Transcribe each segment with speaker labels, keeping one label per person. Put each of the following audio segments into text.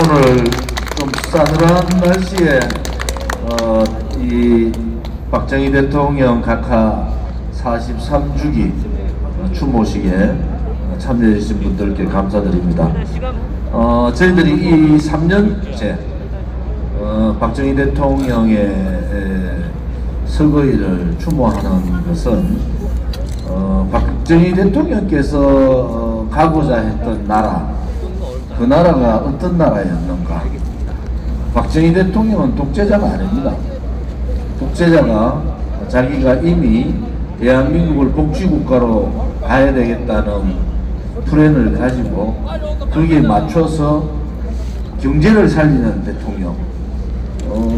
Speaker 1: 오늘 좀 싸늘한 날씨에 이 박정희 대통령 각하 43주기 추모식에 참여해 주신 분들께 감사드립니다. 저희들이 이 3년째 박정희 대통령의 서거일을 추모하는 것은 박정희 대통령께서 가고자 했던 나라, 그 나라가 어떤 나라였는가. 박정희 대통령은 독재자가 아닙니다. 독재자가 자기가 이미 대한민국을 복지국가로 가야 되겠다는 플랜을 가지고 거기에 맞춰서 경제를 살리는 대통령.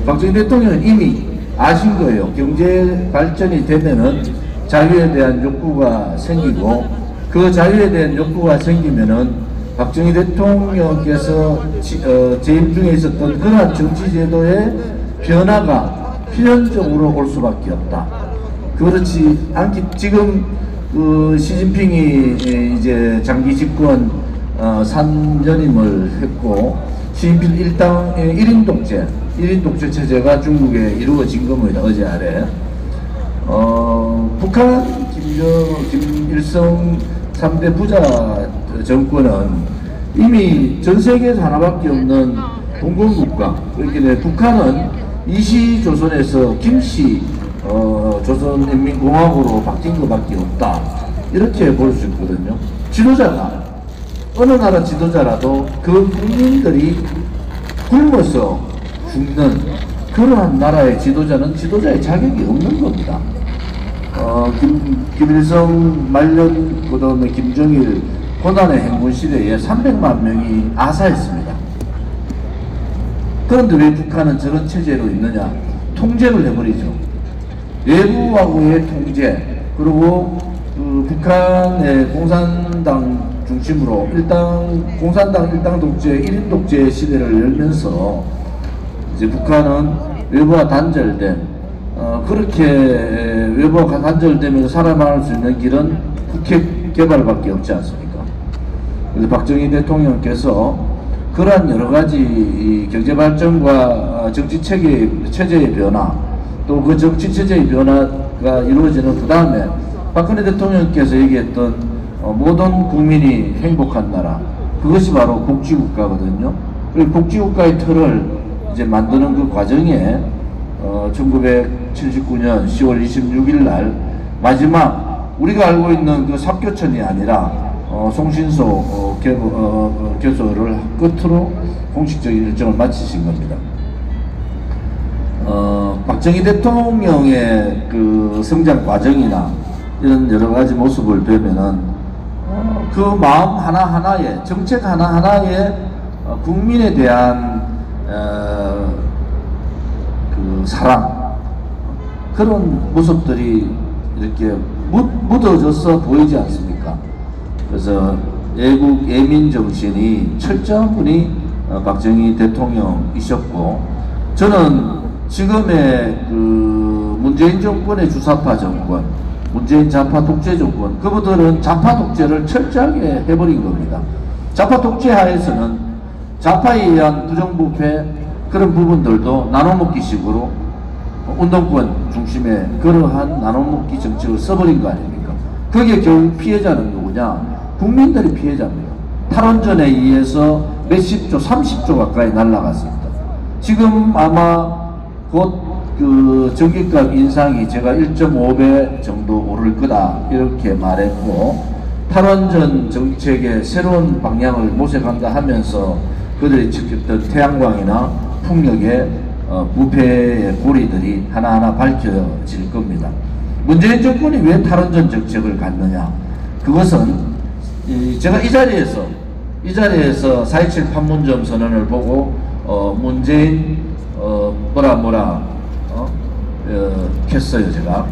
Speaker 1: 박정희 대통령은 이미 아신 거예요. 경제 발전이 되면은 자유에 대한 욕구가 생기고, 그 자유에 대한 욕구가 생기면은 박정희 대통령께서 재임 중에 있었던 그러한 정치제도의 변화가 필연적으로 올 수밖에 없다. 그렇지 않기, 지금 시진핑이 이제 장기 집권 3년임을 했고, 시진핑 1인 독재 체제가 중국에 이루어진 겁니다. 어제 아래. 북한 김일성 3대 부자 정권은 이미 전 세계에서 하나밖에 없는 공공국가. 그렇게 북한은 이시조선에서 김씨 조선인민공화국으로 바뀐 것밖에 없다. 이렇게 볼 수 있거든요. 지도자가 어느 나라 지도자라도 그 국민들이 굶어서 죽는 그러한 나라의 지도자는 지도자의 자격이 없는 겁니다. 김일성 말년, 그 다음에 김정일 고난의 행군 시대에 300만 명이 아사했습니다. 그런데 왜 북한은 저런 체제로 있느냐? 통제를 해버리죠. 외부하고의 통제, 그리고 북한의 공산당 중심으로 공산당 일당 독재, 1인 독재 시대를 열면서 이제 북한은 외부와 단절된, 그렇게 외부가 단절되면서 살아남을 수 있는 길은 국회 개발밖에 없지 않습니까? 그래서 박정희 대통령께서 그러한 여러 가지 경제 발전과 정치 체제의 변화, 또 그 정치 체제의 변화가 이루어지는 그 다음에 박근혜 대통령께서 얘기했던 모든 국민이 행복한 나라, 그것이 바로 복지국가거든요. 그리고 복지국가의 틀을 이제 만드는 그 과정에 1979년 10월 26일 날 마지막 우리가 알고 있는 그 삽교천이 아니라 송신소 교소를 끝으로 공식적인 일정을 마치신 겁니다. 박정희 대통령의 그 성장 과정이나 이런 여러 가지 모습을 보면은 그 마음 하나하나에, 정책 하나하나에 국민에 대한 그 사랑, 그런 모습들이 이렇게 묻어져서 보이지 않습니까? 그래서 애민 정신이 철저한 분이 박정희 대통령이셨고, 저는 지금의 그 문재인 정권의 주사파 정권, 문재인 좌파 독재 정권, 그분들은 좌파 독재를 철저하게 해버린 겁니다. 좌파 독재 하에서는 좌파에 의한 부정부패, 그런 부분들도 나눠먹기식으로 운동권 중심의 그러한 나눠먹기 정책을 써버린 거 아닙니까? 그게 결국 피해자는 누구냐? 국민들이 피해자입니다. 탈원전에 의해서 몇십조, 30조 가까이 날라갔습니다. 지금 아마 곧 그 전기값 인상이 제가 1.5배 정도 오를 거다 이렇게 말했고, 탈원전 정책의 새로운 방향을 모색한다 하면서 그들이 지켰던 태양광이나 풍력의 부패의 고리들이 하나하나 밝혀질 겁니다. 문재인 정권이 왜 탈원전 정책을 갖느냐? 그것은 제가 이 자리에서 4.27 판문점 선언을 보고 문재인 했어요 제가.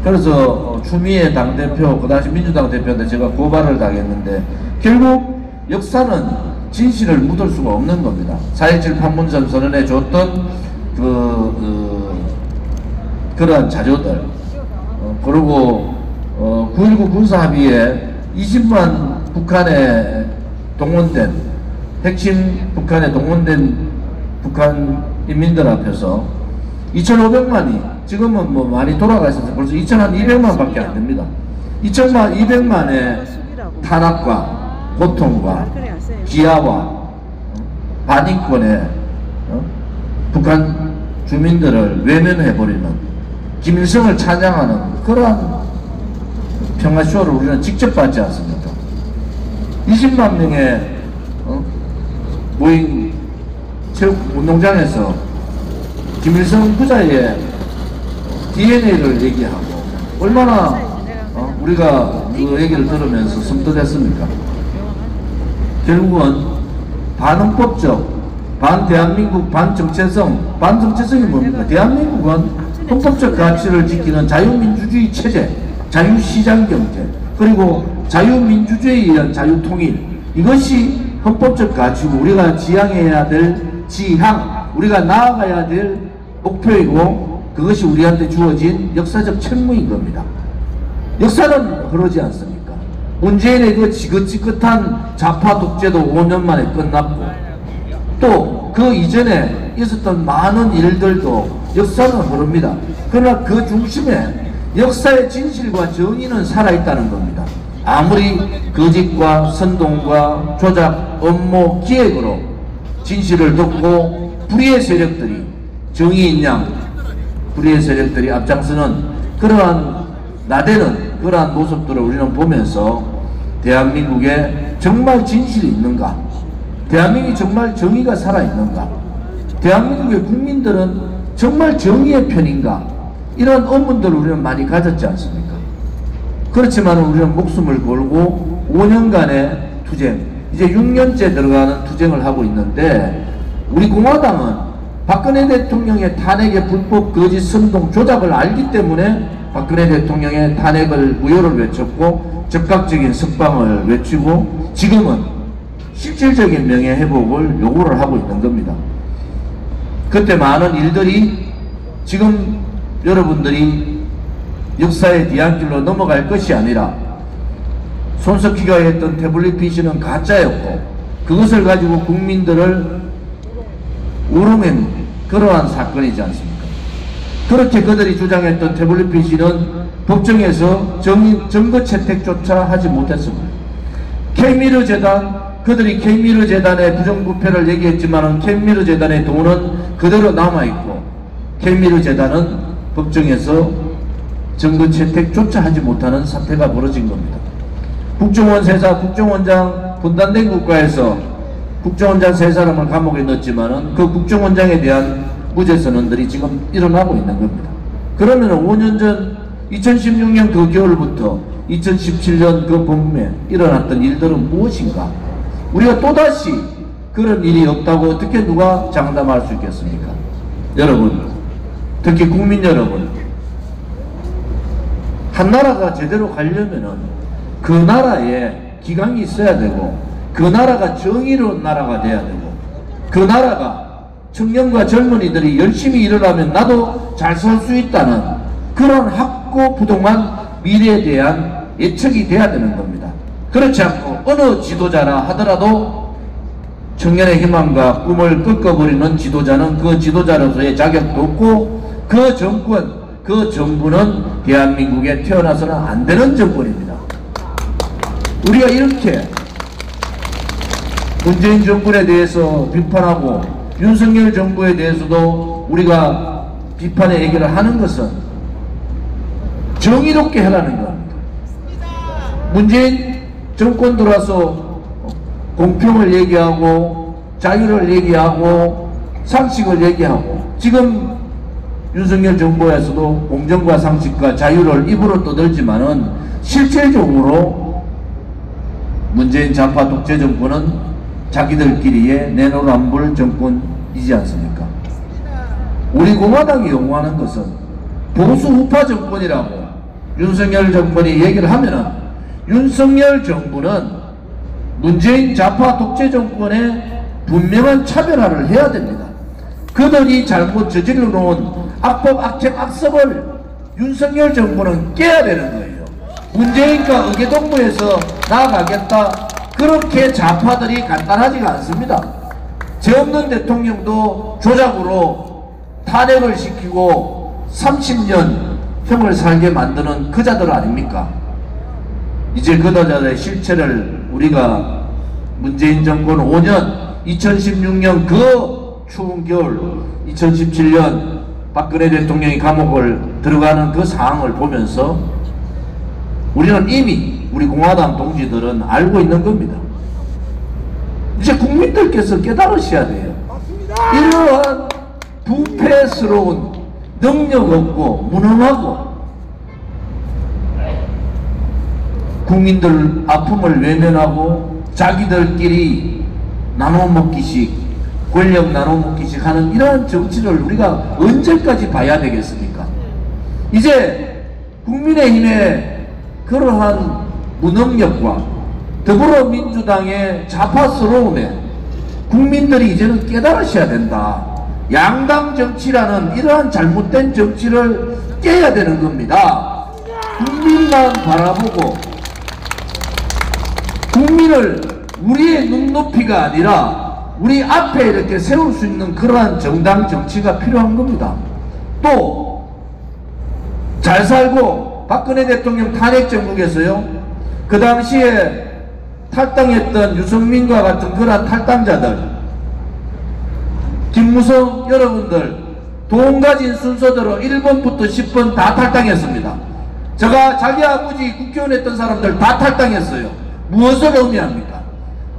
Speaker 1: 그래서 추미애 당대표, 그 당시 민주당 대표한테 제가 고발을 당했는데, 결국 역사는 진실을 묻을 수가 없는 겁니다. 4.27 판문점 선언에 줬던 그러한 자료들, 그리고 9.19 군사합의에 20만 북한에 동원된 핵심 북한에 동원된 북한 인민들 앞에서 2,500만이 지금은 뭐 많이 돌아가 있어서 벌써 2,200만 밖에 안 됩니다. 2,200만의 탄압과 고통과 기아와 반인권에 북한 주민들을 외면해버리는 김일성을 찬양하는 그러한 평화쇼를 우리는 직접 받지 않습니까? 20만 명의 모인 체육운동장에서 김일성 부자의 DNA를 얘기하고 얼마나 우리가 그 얘기를 들으면서 섬뜩했습니까? 결국은 반헌법적, 반대한민국, 반정체성이 뭡니까? 대한민국은 헌법적 가치를 지키는 자유민주주의 체제, 자유시장경제, 그리고 자유민주주의에 의한 자유통일, 이것이 헌법적 가치고 우리가 지향해야 될 지향, 우리가 나아가야 될 목표이고 그것이 우리한테 주어진 역사적 책무인 겁니다. 역사는 흐르지 않습니까? 문재인의 그 지긋지긋한 좌파 독재도 5년 만에 끝났고 또 그 이전에 있었던 많은 일들도 역사는 흐릅니다. 그러나 그 중심에 역사의 진실과 정의는 살아있다는 겁니다. 아무리 거짓과 선동과 조작, 음모, 기획으로 진실을 덮고 불의의 세력들이 정의인 양 불의의 세력들이 앞장서는 그러한 나대는 그러한 모습들을 우리는 보면서 대한민국에 정말 진실이 있는가? 대한민국이 정말 정의가 살아있는가? 대한민국의 국민들은 정말 정의의 편인가? 이런 의문들을 우리는 많이 가졌지 않습니까? 그렇지만 우리는 목숨을 걸고 5년간의 투쟁, 이제 6년째 들어가는 투쟁을 하고 있는데 우리 공화당은 박근혜 대통령의 탄핵의 불법 거짓 선동 조작을 알기 때문에 박근혜 대통령의 탄핵을 무효를 외쳤고 즉각적인 석방을 외치고 지금은 실질적인 명예회복을 요구를 하고 있는 겁니다. 그때 많은 일들이 지금 여러분들이 역사의 뒤안길로 넘어갈 것이 아니라 손석희가 했던 태블릿 PC는 가짜였고 그것을 가지고 국민들을 우롱한 그러한 사건이지 않습니까? 그렇게 그들이 주장했던 태블릿 PC는 법정에서 증거 채택조차 하지 못했습니다. 케이미르 재단, 그들이 케이미르 재단의 부정부패를 얘기했지만 케이미르 재단의 돈은 그대로 남아있고 케이미르 재단은 법정에서 증거 채택조차 하지 못하는 사태가 벌어진 겁니다. 국정원 세사, 국정원장 분단된 국가에서 국정원장 세 사람을 감옥에 넣었지만은 그 국정원장에 대한 무죄 선언들이 지금 일어나고 있는 겁니다. 그러면 5년 전 2016년 그 겨울부터 2017년 그 봄에 일어났던 일들은 무엇인가? 우리가 또다시 그런 일이 없다고 어떻게 누가 장담할 수 있겠습니까? 여러분, 특히 국민 여러분, 한 나라가 제대로 가려면은 그 나라에 기강이 있어야 되고 그 나라가 정의로운 나라가 돼야 되고 그 나라가 청년과 젊은이들이 열심히 일을 하면 나도 잘 살 수 있다는 그런 확고부동한 미래에 대한 예측이 돼야 되는 겁니다. 그렇지 않고 어느 지도자라 하더라도 청년의 희망과 꿈을 꺾어버리는 지도자는 그 지도자로서의 자격도 없고 그 정권, 그 정부는 대한민국에 태어나서는 안 되는 정권입니다. 우리가 이렇게 문재인 정권에 대해서 비판하고 윤석열 정부에 대해서도 우리가 비판의 얘기를 하는 것은 정의롭게 하라는 겁니다. 문재인 정권 들어와서 공평을 얘기하고 자유를 얘기하고 상식을 얘기하고 지금 윤석열 정부에서도 공정과 상식과 자유를 입으로 떠들지만은 실질적으로 문재인 좌파 독재 정권은 자기들끼리의 내노란불 정권이지 않습니까? 우리 공화당이擁호하는 것은 보수 우파 정권이라고 윤석열 정권이 얘기를 하면은 윤석열 정부는 문재인 좌파 독재 정권에 분명한 차별화를 해야 됩니다. 그들이 잘못 저질러 놓은 악법, 악책, 악습을 윤석열 정부는 깨야 되는 거예요. 문재인과 의계동무에서 나아가겠다. 그렇게 좌파들이 간단하지가 않습니다. 죄 없는 대통령도 조작으로 탄핵을 시키고 30년 형을 살게 만드는 그 자들 아닙니까? 이제 그 자들의 실체를 우리가 문재인 정권 5년 2016년 그 추운 겨울 2017년 박근혜 대통령이 감옥을 들어가는 그 상황을 보면서 우리는 이미 우리 공화당 동지들은 알고 있는 겁니다. 이제 국민들께서 깨달으셔야 돼요. 이러한 부패스러운 능력 없고 무능하고 국민들 아픔을 외면하고 자기들끼리 나눠먹기식 권력 나눠먹기식 하는 이러한 정치를 우리가 언제까지 봐야 되겠습니까? 이제 국민의힘의 그러한 무능력과 더불어민주당의 좌파스러움에 국민들이 이제는 깨달으셔야 된다. 양당 정치라는 이러한 잘못된 정치를 깨야 되는 겁니다. 국민만 바라보고 국민을 우리의 눈높이가 아니라 우리 앞에 이렇게 세울 수 있는 그러한 정당 정치가 필요한 겁니다. 또 잘 살고 박근혜 대통령 탄핵 정국에서요, 그 당시에 탈당했던 유승민과 같은 그러한 탈당자들, 김무성 여러분들 돈 가진 순서대로 1번부터 10번 다 탈당했습니다. 제가 자기 아버지 국회의원 했던 사람들 다 탈당했어요. 무엇을 의미합니까?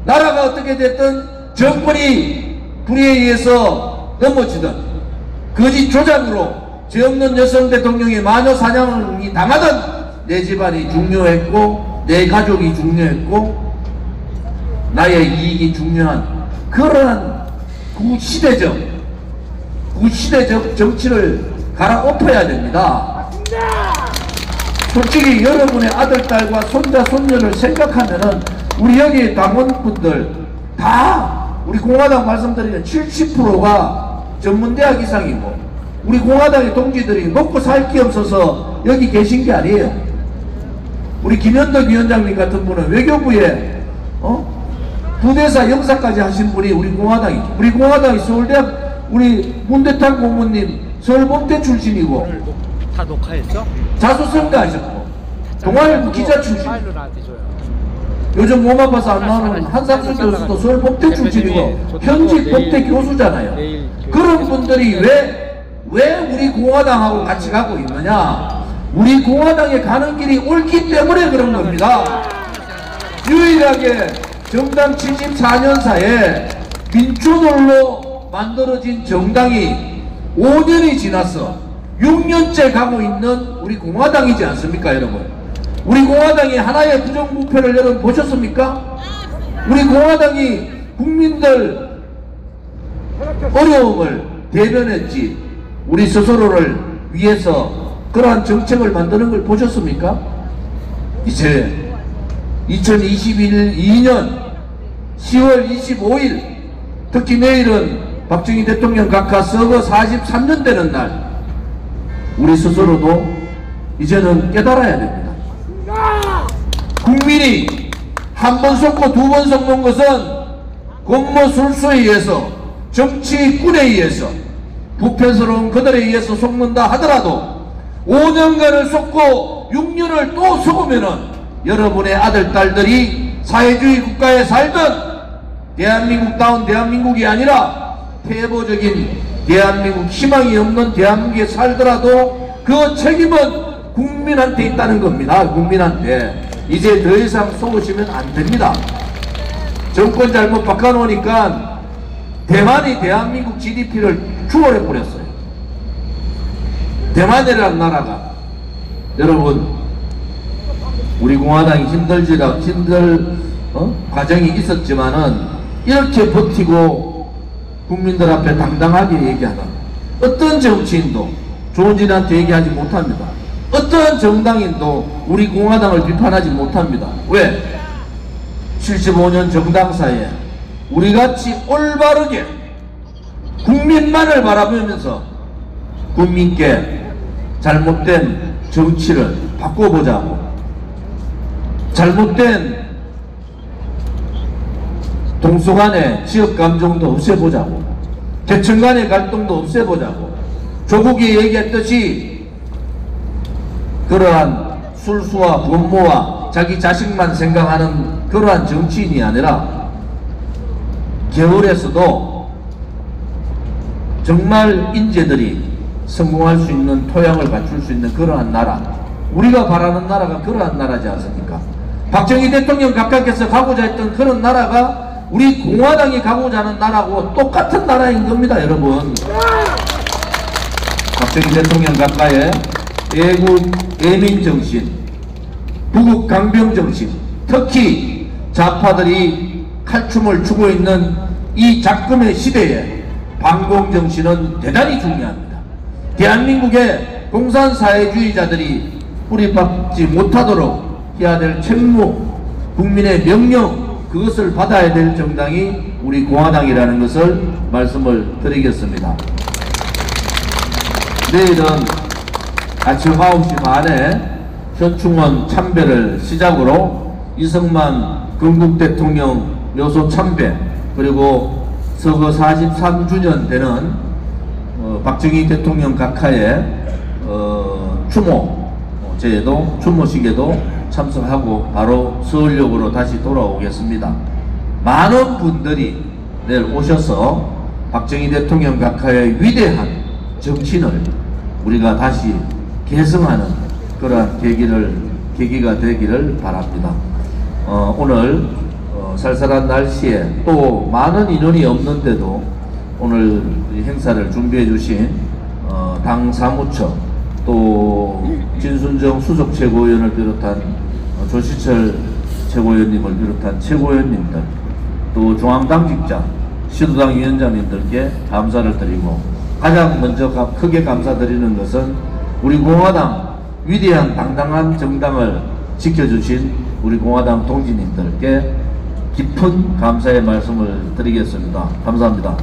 Speaker 1: 나라가 어떻게 됐든 정권이 불의에 의해서 넘어지든 거짓 조작으로 죄 없는 여성 대통령이 마녀 사냥이 당하든 내 집안이 중요했고 내 가족이 중요했고 나의 이익이 중요한 그러한 구시대적 정치를 갈아엎어야 됩니다. 솔직히 여러분의 아들, 딸과 손자, 손녀를 생각하면은 우리 여기 당원분들 다 우리 공화당 말씀드리는 70%가 전문대학 이상이고 우리 공화당의 동지들이 먹고 살 게 없어서 여기 계신 게 아니에요. 우리 김현덕 위원장님 같은 분은 외교부에 부대사 영사까지 하신 분이 우리 공화당이죠. 우리 공화당이 서울대학 우리 문대탁 고모님 서울법대 출신이고
Speaker 2: 다 녹화했어?
Speaker 1: 자수성가 하셨고 동아일보 기자 출신, 요즘 몸 아파서 안 나오는 한상수 교수도 서울법대 출신이고 현직 법대 교수잖아요. 그런 분들이 왜 우리 공화당하고 같이 가고 있느냐? 우리 공화당에 가는 길이 옳기 때문에 그런 겁니다. 유일하게 정당 74년사에 민초돌로 만들어진 정당이 5년이 지났어 6년째 가고 있는 우리 공화당이지 않습니까, 여러분? 우리 공화당이 하나의 부정부패를 여러분 보셨습니까? 우리 공화당이 국민들 어려움을 대변했지 우리 스스로를 위해서 그러한 정책을 만드는 걸 보셨습니까? 이제 2022년 10월 25일 특히 내일은 박정희 대통령 각하 서거 43년 되는 날 우리 스스로도 이제는 깨달아야 됩니다. 국민이 한 번 속고 두 번 속는 것은 권모술수에 의해서 정치꾼에 의해서 부패스러운 그들에 의해서 속는다 하더라도 5년간을 속고 6년을 또 속으면은 여러분의 아들, 딸들이 사회주의 국가에 살든 대한민국다운 대한민국이 아니라 폐보적인 대한민국, 희망이 없는 대한민국에 살더라도 그 책임은 국민한테 있다는 겁니다. 국민한테. 이제 더 이상 속으시면 안 됩니다. 정권 잘못 바꿔놓으니까 대만이 대한민국 GDP를 추월해버렸어요. 대만이라는 나라가 여러분 우리 공화당이 힘들 과정이 있었지만은 이렇게 버티고 국민들 앞에 당당하게 얘기하다. 어떤 정치인도 조은진한테 얘기하지 못합니다. 어떤 정당인도 우리 공화당을 비판하지 못합니다. 왜? 75년 정당사에 우리같이 올바르게 국민만을 바라보면서 국민께 잘못된 정치를 바꿔보자고, 잘못된 동서 간의 지역 감정도 없애보자고, 계층 간의 갈등도 없애보자고, 조국이 얘기했듯이 그러한 술수와 분모와 자기 자식만 생각하는 그러한 정치인이 아니라 겨울에서도 정말 인재들이 성공할 수 있는 토양을 갖출 수 있는 그러한 나라, 우리가 바라는 나라가 그러한 나라지 않습니까? 박정희 대통령 각각께서 가고자 했던 그런 나라가 우리 공화당이 가고자 하는 나라고 똑같은 나라인 겁니다, 여러분. 박정희 대통령 각하의 애국 애민정신, 부국 강병정신, 특히 좌파들이 칼춤을 추고 있는 이 작금의 시대에 반공정신은 대단히 중요합니다. 대한민국의 공산사회주의자들이 뿌리박지 못하도록 해야 될 책무, 국민의 명령, 그것을 받아야 될 정당이 우리 공화당이라는 것을 말씀을 드리겠습니다. 내일은 아침 9시 반에 현충원 참배를 시작으로 이승만 건국대통령 묘소 참배, 그리고 서거 43주년 되는 박정희 대통령 각하의 추모제에도, 추모식에도 참석하고 바로 서울역으로 다시 돌아오겠습니다. 많은 분들이 내일 오셔서 박정희 대통령 각하의 위대한 정신을 우리가 다시 계승하는 그러한 계기가 되기를 바랍니다. 오늘 쌀쌀한 날씨에 또 많은 인원이 없는데도 오늘 이 행사를 준비해 주신 당 사무처, 또 진순정 수석 최고위원을 비롯한 조시철 최고위원님을 비롯한 최고위원님들, 또 중앙당직자, 시도당 위원장님들께 감사를 드리고, 가장 먼저 크게 감사드리는 것은 우리 공화당 위대한 당당한 정당을 지켜주신 우리 공화당 동지님들께 깊은 감사의 말씀을 드리겠습니다. 감사합니다.